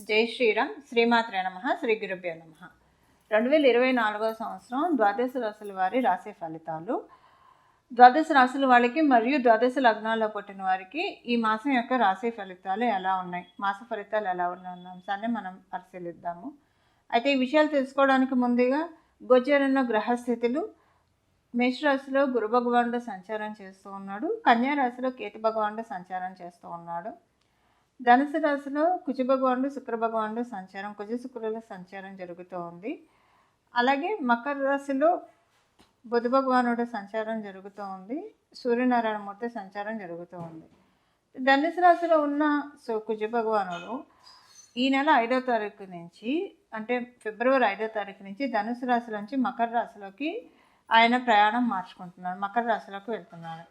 జై శ్రీరామ్. శ్రీమాత్రే నమః. శ్రీ గురుభ్యో నమః. 2024 సంవత్సరం ద్వాదశ రాశుల వారి రాశి ఫలితాలు. ద్వాదశ రాశుల వాళ్ళకి మరియు ద్వాదశ లగ్నాల్లో పుట్టిన వారికి ఈ మాసం యొక్క రాశి ఫలితాలు ఎలా ఉన్నాయి, మాస ఫలితాలు ఎలా ఉన్నాయి అన్న అంశాన్ని మనం పరిశీలిద్దాము. అయితే ఈ విషయాలు తెలుసుకోవడానికి ముందుగా గోచరంలో గ్రహస్థితులు. మేషరాశిలో గురు భగవానుడు సంచారం చేస్తూ ఉన్నాడు. కన్యా రాశిలో కేతు భగవానుడు సంచారం చేస్తూ ఉన్నాడు. ధనుసు రాశిలో కుజ భగవానుడు శుక్ర భగవానుడు సంచారం, కుజ శుక్రుల సంచారం జరుగుతూ ఉంది. అలాగే మకర రాశిలో బుధ భగవానుడు సంచారం జరుగుతూ ఉంది. సూర్యనారాయణ మూర్తి సంచారం జరుగుతూ ఉంది. ధనుసు రాశిలో ఉన్న కుజ భగవానుడు ఈ నెల 5వ తారీఖు నుంచి, అంటే ఫిబ్రవరి 5వ తారీఖు నుంచి ధనుసు రాశిలోంచి మకర రాశిలోకి ఆయన ప్రయాణం మార్చుకుంటున్నాడు, మకర రాశిలోకి వెళ్తున్నాడు.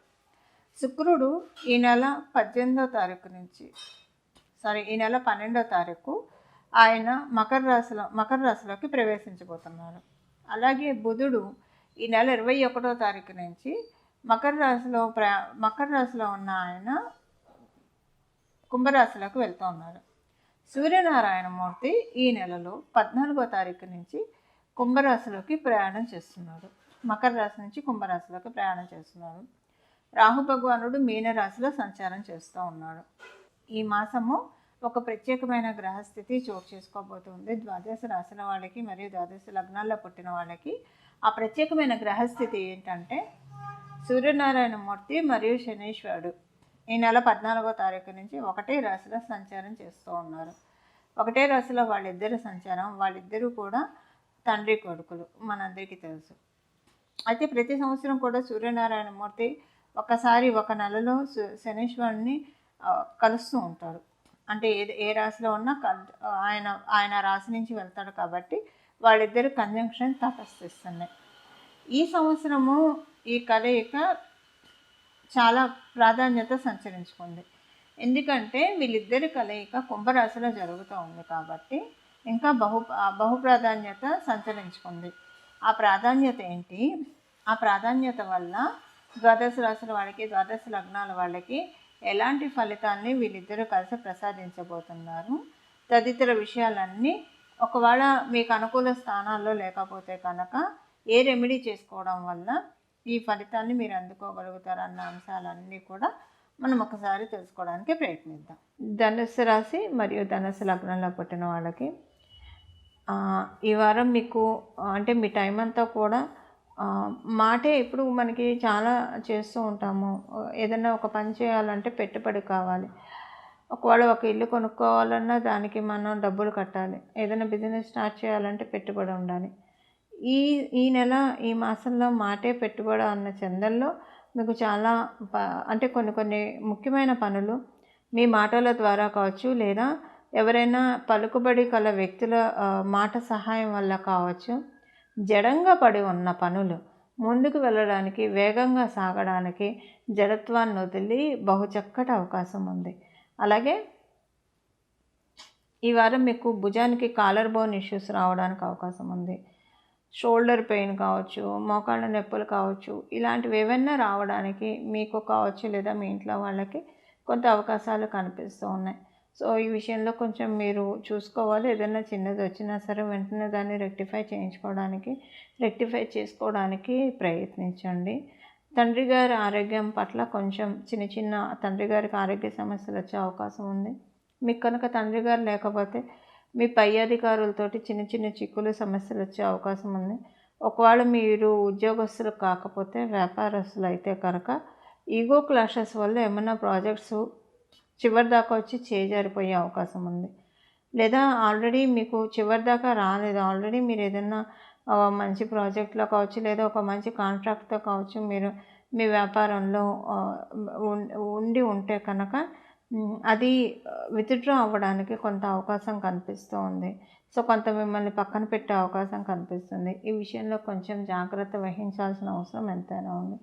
శుక్రుడు ఈ నెల 18వ తారీఖు నుంచి ఈ నెల 12వ తారీఖు ఆయన మకర రాశిలోకి ప్రవేశించబోతున్నారు. అలాగే బుధుడు ఈ నెల 21వ తారీఖు నుంచి మకర రాశిలో ఉన్న ఆయన కుంభరాశిలోకి వెళ్తూ ఉన్నారు. సూర్యనారాయణ మూర్తి ఈ నెలలో 14వ తారీఖు నుంచి కుంభరాశిలోకి ప్రయాణం చేస్తున్నారు, మకర రాశి నుంచి కుంభరాశిలోకి ప్రయాణం చేస్తున్నారు. రాహు భగవానుడు మీనరాశిలో సంచారం చేస్తూ ఉన్నాడు. ఈ మాసము ఒక ప్రత్యేకమైన గ్రహస్థితి చోటు చేసుకోబోతుంది ద్వాదశ రాశుల వాళ్ళకి మరియు ద్వాదశ లగ్నాల్లో పుట్టిన వాళ్ళకి. ఆ ప్రత్యేకమైన గ్రహస్థితి ఏంటంటే సూర్యనారాయణ మూర్తి మరియు శనీశ్వరుడు ఈ నెల 14వ తారీఖు నుంచి ఒకటే రాశిలో సంచారం చేస్తూ ఉన్నారు. ఒకటే రాశిలో వాళ్ళిద్దరూ కూడా తండ్రి కొడుకులు, మనందరికీ తెలుసు. అయితే ప్రతి సంవత్సరం కూడా సూర్యనారాయణ మూర్తి ఒకసారి ఒక నెలలో శనీశ్వరుని కలుస్తూ ఉంటాడు. అంటే ఏ రాశిలో ఉన్నా ఆయన రాశి నుంచి వెళ్తాడు కాబట్టి వాళ్ళిద్దరు కంజంక్షన్ తటస్థిస్తున్నాయి. ఈ సంవత్సరము ఈ కలయిక చాలా ప్రాధాన్యత సంచరించుకుంది. ఎందుకంటే వీళ్ళిద్దరి కలయిక కుంభరాశిలో జరుగుతూ ఉంది కాబట్టి ఇంకా బహు ప్రాధాన్యత సంచరించుకుంది. ఆ ప్రాధాన్యత ఏంటి? ఆ ప్రాధాన్యత వల్ల ద్వాదశ రాశుల వాళ్ళకి, ద్వాదశ లగ్నాల వాళ్ళకి ఎలాంటి ఫలితాన్ని వీళ్ళిద్దరూ కలిసి ప్రసాదించబోతున్నారు తదితర విషయాలన్నీ, ఒకవేళ మీకు అనుకూల స్థానాల్లో లేకపోతే కనుక ఏ రెమెడీ చేసుకోవడం వల్ల ఈ ఫలితాన్ని మీరు అందుకోగలుగుతారన్న అంశాలన్నీ కూడా మనం ఒకసారి తెలుసుకోవడానికి ప్రయత్నిద్దాం. ధనుస్సు రాశి మరియు ధనుస్సు లగ్నంలో పుట్టిన వాళ్ళకి ఈ వారం మీకు అంటే మీ టైం అంతా కూడా మాటే ఇప్పుడు మనకి చాలా చేస్తూ ఉంటాము. ఏదైనా ఒక పని చేయాలంటే పెట్టుబడి కావాలి. ఒకవేళ ఒక ఇల్లు కొనుక్కోవాలన్నా దానికి మనం డబ్బులు కట్టాలి. ఏదైనా బిజినెస్ స్టార్ట్ చేయాలంటే పెట్టుబడి ఉండాలి. ఈ నెల ఈ మాసంలో మాటే పెట్టుబడి అన్న చందంలో మీకు చాలా అంటే కొన్ని ముఖ్యమైన పనులు మీ మాటల ద్వారా కావచ్చు, లేదా ఎవరైనా పలుకుబడి కల వ్యక్తుల మాట సహాయం వల్ల కావచ్చు, జడంగా పడి ఉన్న పనులు ముందుకు వెళ్ళడానికి, వేగంగా సాగడానికి జడత్వాన్ని వదిలి బహుచక్కటి అవకాశం ఉంది. అలాగే ఈ వారం మీకు భుజానికి కాలర్ బోన్ ఇష్యూస్ రావడానికి అవకాశం ఉంది. షోల్డర్ పెయిన్ కావచ్చు, మోకాళ్ళ నొప్పులు కావచ్చు, ఇలాంటివి ఏవైనా రావడానికి మీకు కావచ్చు, లేదా మీ ఇంట్లో వాళ్ళకి కొంత అవకాశాలు కనిపిస్తూ ఉన్నాయి. సో ఈ విషయంలో కొంచెం మీరు చూసుకోవాలి. ఏదైనా చిన్నది వచ్చినా సరే వెంటనే దాన్ని రెక్టిఫై చేసుకోవడానికి ప్రయత్నించండి. తండ్రి గారి ఆరోగ్యం పట్ల కొంచెం చిన్న తండ్రి గారికి ఆరోగ్య సమస్యలు వచ్చే అవకాశం ఉంది. మీకు కనుక తండ్రి గారు లేకపోతే మీ పై అధికారులతోటి చిన్న చిక్కులు సమస్యలు వచ్చే అవకాశం ఉంది. ఒకవేళ మీరు ఉద్యోగస్తులు కాకపోతే వ్యాపారస్తులు అయితే కనుక ఈగో క్లాషెస్ వల్ల ఏమైనా ప్రాజెక్ట్స్ చివరి దాకా వచ్చి చేజారిపోయే అవకాశం ఉంది. లేదా ఆల్రెడీ మీకు చివరి దాకా రాలేదు, ఆల్రెడీ మీరు ఏదైనా మంచి ప్రాజెక్ట్లో కావచ్చు, లేదా ఒక మంచి కాంట్రాక్ట్తో కావచ్చు మీరు మీ వ్యాపారంలో ఉంటే కనుక అది విత్డ్రా అవ్వడానికి కొంత అవకాశం కనిపిస్తూ ఉంది. సో కొంత మిమ్మల్ని పక్కన పెట్టే అవకాశం కనిపిస్తుంది. ఈ విషయంలో కొంచెం జాగ్రత్త వహించాల్సిన అవసరం ఎంతైనా ఉంది.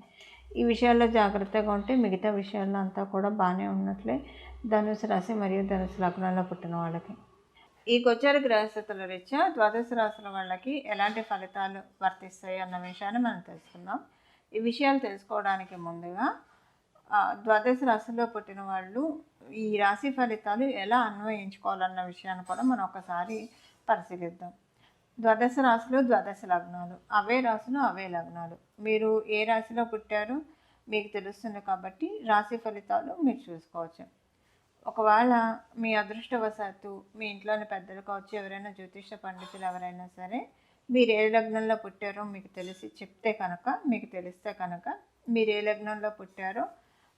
ఈ విషయాల్లో జాగ్రత్తగా ఉంటే మిగతా విషయాల్లో అంతా కూడా బాగానే ఉన్నట్లే ధనుసు రాశి మరియు ధనుసు లగ్నంలో పుట్టిన వాళ్ళకి. ఈ గోచర గ్రహస్థితుల రీత్యా ద్వాదశ రాశుల వాళ్ళకి ఎలాంటి ఫలితాలు వర్తిస్తాయి అన్న విషయాన్ని మనం తెలుసుకుందాం. ఈ విషయాలు తెలుసుకోవడానికి ముందుగా ద్వాదశ రాశుల్లో పుట్టిన వాళ్ళు ఈ రాశి ఫలితాలు ఎలా అన్వయించుకోవాలన్న విషయాన్ని కూడా మనం ఒకసారి పరిశీలిద్దాం. ద్వాదశ రాశులు ద్వాదశ లగ్నాలు, అవే రాశులు అవే లగ్నాలు. మీరు ఏ రాశిలో పుట్టారో మీకు తెలుస్తుంది కాబట్టి రాశి ఫలితాలు మీరు చూసుకోవచ్చు. ఒకవేళ మీ అదృష్టవశాత్తు మీ ఇంట్లోని పెద్దలు కావచ్చు, ఎవరైనా జ్యోతిష పండితులు ఎవరైనా సరే మీరు ఏ లగ్నంలో పుట్టారో మీకు తెలిస్తే కనుక మీరు ఏ లగ్నంలో పుట్టారో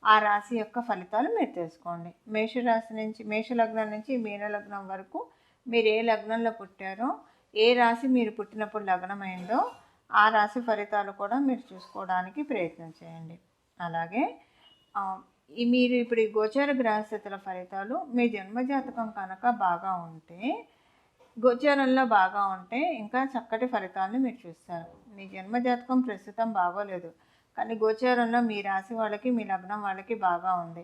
ఆ రాశి యొక్క ఫలితాలు మీరు తెలుసుకోండి. మేష లగ్నం నుంచి మీన లగ్నం వరకు మీరు ఏ లగ్నంలో పుట్టారో, ఏ రాశి మీరు పుట్టినప్పుడు లగ్నమైందో ఆ రాశి ఫలితాలు కూడా మీరు చూసుకోవడానికి ప్రయత్నం చేయండి. అలాగే మీరు ఇప్పుడు ఈ గోచార గ్రహస్థితుల ఫలితాలు మీ జన్మజాతకం కనుక బాగా ఉంటే, గోచారంలో బాగా ఉంటే ఇంకా చక్కటి ఫలితాలను మీరు చూస్తారు. మీ జన్మజాతకం ప్రస్తుతం బాగోలేదు, కానీ గోచారంలో మీ రాశి వాళ్ళకి మీ లగ్నం వాళ్ళకి బాగా ఉంది,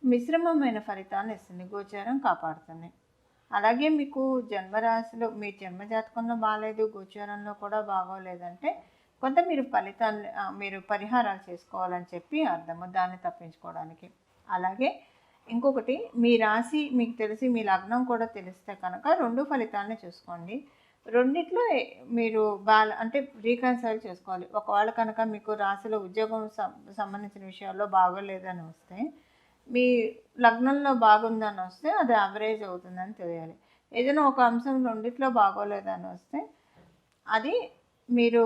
మిశ్రమమైన ఫలితాలను ఇస్తుంది, గోచారం కాపాడుతుంది. అలాగే మీకు జన్మరాశిలో మీ జన్మజాతకంలో బాగాలేదు, గోచారంలో కూడా బాగోలేదంటే కొంత మీరు పరిహారాలు చేసుకోవాలని చెప్పి అర్థము, దాన్ని తప్పించుకోవడానికి. అలాగే ఇంకొకటి, మీ రాశి మీకు తెలిసి మీ లగ్నం కూడా తెలిస్తే కనుక 2 ఫలితాలని చూసుకోండి. రెండిట్లో మీరు అంటే రీకన్సైల్ చేసుకోవాలి. ఒకవేళ కనుక మీకు రాశిలో ఉద్యోగం సంబంధించిన విషయాల్లో బాగోలేదని వస్తే, మీ లగ్నంలో బాగుందని వస్తే అది యావరేజ్ అవుతుందని తెలియాలి. ఏదైనా ఒక అంశం రెండిట్లో బాగోలేదని వస్తే అది మీరు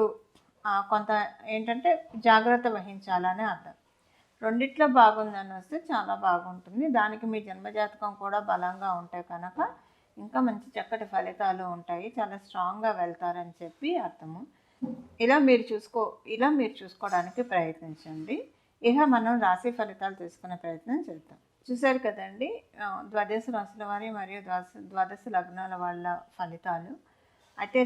కొంత ఏంటంటే జాగ్రత్త వహించాలని అర్థం. రెండిట్లో బాగుందని వస్తే చాలా బాగుంటుంది. దానికి మీ జన్మజాతకం కూడా బలంగా ఉంటే కనుక ఇంకా మంచి చక్కటి ఫలితాలు ఉంటాయి, చాలా స్ట్రాంగ్గా వెళ్తారని చెప్పి అర్థము. ఇలా మీరు చూసుకోవడానికి ప్రయత్నించండి. ఇక మనం రాశి ఫలితాలు తీసుకునే ప్రయత్నం చేద్దాం. చూశారు కదండి, ద్వాదశ రాశుల వారి మరియు ద్వాదశ లగ్నాల వాళ్ళ ఫలితాలు. అయితే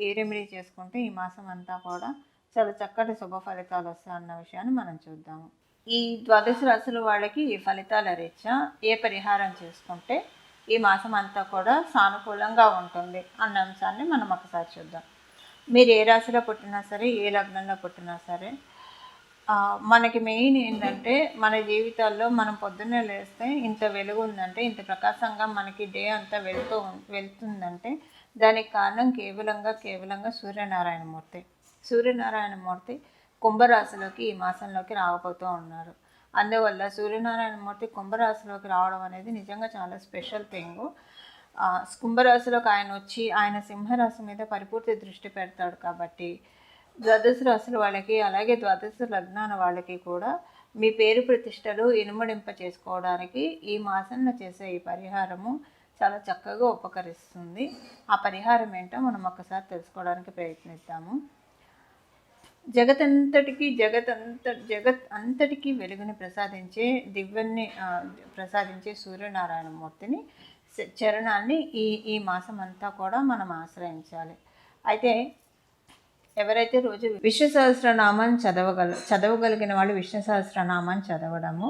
ఏ రెమెడీ చేసుకుంటే ఈ మాసం అంతా కూడా చాలా చక్కటి శుభ ఫలితాలు వస్తాయన్న విషయాన్ని మనం చూద్దాము. ఈ ద్వాదశ రాశుల వాళ్ళకి ఈ ఫలితాల రీత్యా ఏ పరిహారం చేసుకుంటే ఈ మాసం అంతా కూడా సానుకూలంగా ఉంటుంది అన్న అంశాన్ని మనం ఒకసారి చూద్దాం. మీరు ఏ రాశిలో పుట్టినా సరే, ఏ లగ్నంలో పుట్టినా సరే, మనకి మెయిన్ ఏంటంటే మన జీవితాల్లో మనం పొద్దున్నే లేస్తే ఇంత వెలుగు ఉందంటే, ఇంత ప్రకాశంగా మనకి డే అంతా వెళ్తుందంటే దానికి కారణం కేవలంగా సూర్యనారాయణమూర్తి కుంభరాశిలోకి ఈ మాసంలోకి రాకపోతూ ఉన్నారు. అందువల్ల సూర్యనారాయణమూర్తి కుంభరాశిలోకి రావడం అనేది నిజంగా చాలా స్పెషల్ థింగ్. కుంభరాశిలోకి ఆయన వచ్చి ఆయన సింహరాశి మీద పరిపూర్తి దృష్టి పెడతాడు కాబట్టి ద్వాదశ రాశుల వాళ్ళకి, అలాగే ద్వాదశ లగ్నాల వాళ్ళకి కూడా మీ పేరు ప్రతిష్టలు ఇనుమడింప చేసుకోవడానికి ఈ మాసంలో చేసే ఈ పరిహారము చాలా చక్కగా ఉపకరిస్తుంది. ఆ పరిహారం ఏంటో మనం ఒకసారి తెలుసుకోవడానికి ప్రయత్నిద్దాము. జగత్ అంతటికీ వెలుగుని ప్రసాదించే సూర్యనారాయణమూర్తిని చరణాన్ని ఈ మాసం అంతా కూడా మనం ఆశ్రయించాలి. అయితే ఎవరైతే రోజు విష్ణు సహస్రనామాన్ని చదవగలిగిన వాళ్ళు విష్ణు సహస్రనామాన్ని చదవడము,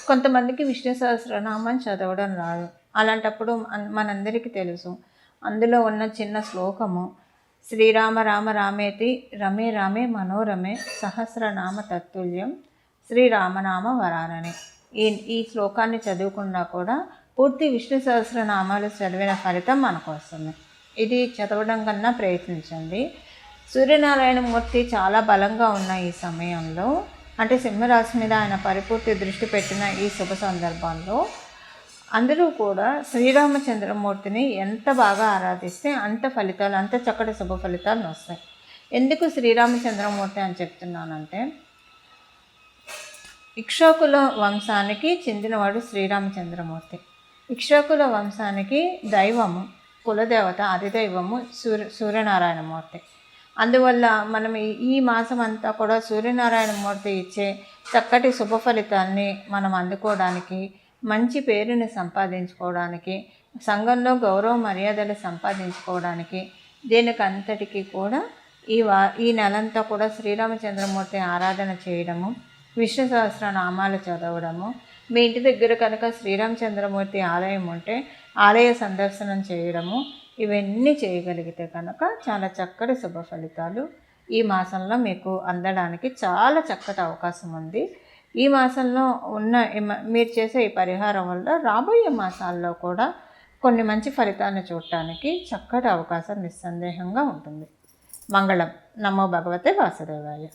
కొంతమందికి విష్ణు సహస్రనామాన్ని చదవడం రాదు. అలాంటప్పుడు మనందరికీ తెలుసు, అందులో ఉన్న చిన్న శ్లోకము శ్రీరామ రామ రామేతి రమే రామే మనోరమే సహస్రనామ తత్తుల్యం శ్రీరామనామ వరానని. ఈ శ్లోకాన్ని చదువుకున్నా కూడా పూర్తి విష్ణు సహస్రనామాలు చదివిన ఫలితం మనకు వస్తుంది. ఇది చదవడం కన్నా ప్రయత్నించండి. సూర్యనారాయణమూర్తి చాలా బలంగా ఉన్న ఈ సమయంలో, అంటే సింహరాశి మీద ఆయన పరిపూర్తి దృష్టి పెట్టిన ఈ శుభ సందర్భంలో అందరూ కూడా శ్రీరామచంద్రమూర్తిని ఎంత బాగా ఆరాధిస్తే అంత చక్కటి శుభ ఫలితాలు వస్తాయి. ఎందుకు శ్రీరామచంద్రమూర్తి అని చెప్తున్నానంటే, ఇక్ష్వాకుల వంశానికి చెందినవాడు శ్రీరామచంద్రమూర్తి. ఇక్ష్వాకుల వంశానికి దైవము, కులదేవత, అధిదైవము సూర్యనారాయణమూర్తి. అందువల్ల మనం ఈ మాసం అంతా కూడా సూర్యనారాయణమూర్తి ఇచ్చే చక్కటి శుభ ఫలితాన్ని మనం అందుకోవడానికి, మంచి పేరుని సంపాదించుకోవడానికి, సంఘంలో గౌరవ మర్యాదలు సంపాదించుకోవడానికి, దీనికంతటికీ కూడా ఈ నెలంతా కూడా శ్రీరామచంద్రమూర్తి ఆరాధన చేయడము, విష్ణు సహస్రనామాలు చదవడము, మీ ఇంటి దగ్గర కనుక శ్రీరామచంద్రమూర్తి ఆలయం ఉంటే ఆలయ సందర్శనం చేయడము, ఇవన్నీ చేయగలిగితే కనుక చాలా చక్కటి శుభ ఫలితాలు ఈ మాసంలో మీకు అందడానికి చాలా చక్కటి అవకాశం ఉంది. ఈ మాసంలో మీరు చేసే ఈ పరిహారం వల్ల రాబోయే మాసాల్లో కూడా కొన్ని మంచి ఫలితాలను చూడటానికి చక్కటి అవకాశం నిస్సందేహంగా ఉంటుంది. మంగళం. నమో భగవతే వాసుదేవాయ.